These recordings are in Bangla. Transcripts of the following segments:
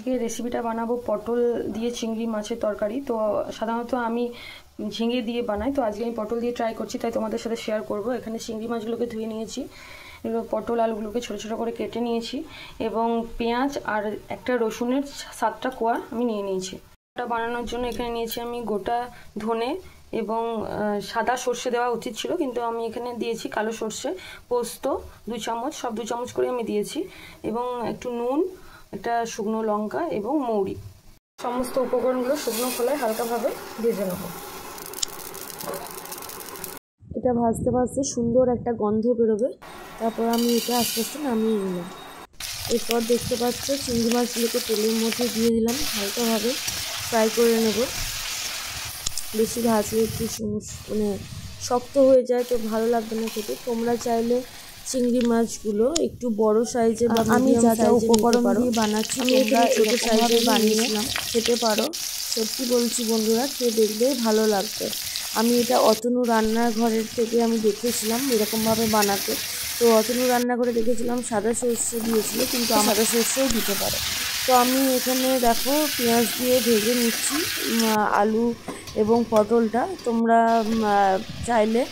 আজকে রেসিপিটা বানাবো পটল দিয়ে চিংড়ি মাছের তরকারি। তো সাধারণত আমি ঝিঙে দিয়ে বানাই, তো আজকে আমি পটল দিয়ে ট্রাই করছি, তাই তোমাদের সাথে শেয়ার করব। এখানে চিংড়ি মাছগুলোকে ধুয়ে নিয়েছি, এবার পটল আলুগুলোকে ছোটো ছোটো করে কেটে নিয়েছি এবং পেঁয়াজ আর একটা রসুনের 7টা কোয়া আমি নিয়ে নিয়েছি। এটা বানানোর জন্য এখানে নিয়েছি আমি গোটা ধনে এবং সাদা সর্ষে দেওয়া উচিত ছিল, কিন্তু আমি এখানে দিয়েছি কালো সর্ষে, পোস্ত 2 চামচ, সব 2 চামচ করে আমি দিয়েছি, এবং একটু নুন, একটা শুকনো লঙ্কা এবং মৌরি। সমস্ত উপকরণগুলো শুকনো খোলায় হালকাভাবে ভেজে নেব। এটা ভাজতে ভাজতে সুন্দর একটা গন্ধ বেরোবে, তারপর আমি এটা আস্তে আস্তে নামিয়ে নিলাম। এরপর দেখতে পাচ্ছ চিংড়ি মাছগুলোকে তেলের মধ্যে দিয়ে দিলাম, হালকাভাবে ফ্রাই করে নেব। বেশি ভাজলে একটু মানে শক্ত হয়ে যায়, তো ভালো লাগবে না খেতে। তোমরা চাইলে চিংড়ি মাছগুলো একটু বড় সাইজে বা আমি যা যা উপকরণ দিয়ে বানাচ্ছি তোমরা ছোট সাইজে বানিয়েছিলাম খেতে পারো। সত্যি বলছি বন্ধুরা, খেয়ে দেখবে ভালো লাগবে। আমি এটা অতনু রান্নাঘরের থেকে আমি দেখেছিলাম এরকমভাবে বানাতে, তো অতনু রান্নাঘরে দেখেছিলাম সাদা সর্ষে দিয়েছিল, কিন্তু আমার সাদা সর্ষেও দিতে পারে। তো আমি এখানে দেখো পেঁয়াজ দিয়ে ভেজে নিচ্ছি আলু এবং পটলটা। তোমরা চাইলে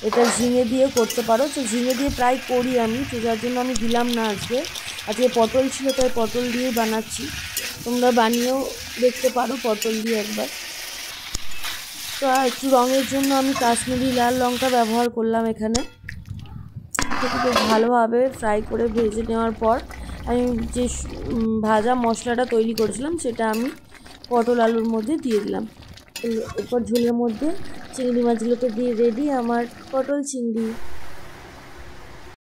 এটা ঝিঙে দিয়ে করতে পারো, তো ঝিঙে দিয়ে প্রায় করি আমি, তো যার জন্য আমি দিলাম না। আজকে পটল ছিল, তাই পটল দিয়ে বানাচ্ছি। তোমরা বানিয়েও দেখতে পারো পটল দিয়ে একবার। তো একটু রঙের জন্য আমি কাশ্মীরি লাল লঙ্কা ব্যবহার করলাম এখানে। এটাকে ভালোভাবে ফ্রাই করে ভেজে নেওয়ার পর আমি যে ভাজা মশলাটা তৈরি করেছিলাম সেটা আমি পটল আলুর মধ্যে দিয়ে দিলাম। এরপর ঝোলের মধ্যে চিংড়ি মাছগুলোকে দিয়ে রেডি আমার পটল চিংড়ি।